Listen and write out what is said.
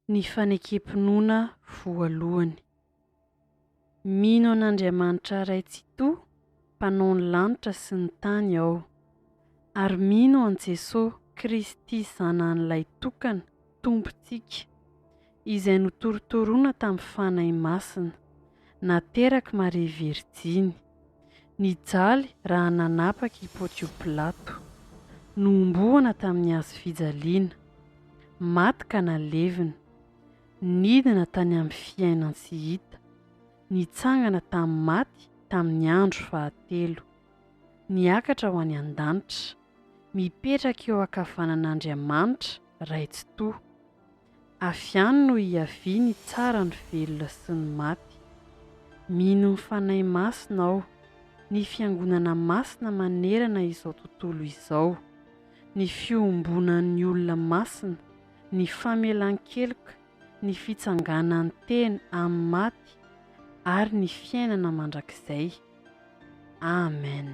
Ny fanekempinoana voalohany. Mino an'Andriamanitra iray tsy toa, mpanao ny lanitra sy ny tany aho, ary mino an Jesosy Kristy Zanan'ilay tokana, Tompontsika, izay notorotoroana tamin'ny fanahy masina, nateraka Maria Virjiny, nijaly raha nanapaka i Pôntio Pilato, nomboana tamin'ny hazofijaliana, maty ka nalevina, nidina tany amin'ny fiainana tsy hita, nitsangana tamin'ny maty tamin'ny andro fahatelo, niakatra ho any an-danitra, mipetraka eo ankavanan'Andriamanitra iray tsy toa. Avy any no hiavia ny tsara, ny velona sy ny maty. Mino ny fanahy masina aho, ny fiangonana masina manerana izao tontolo izao, ny fiombonan'ny olona masina, ny famelan-keloka, ny fitsanganan'ny tena amin'ny maty, ary ny fiainana mandrakizay. Amen.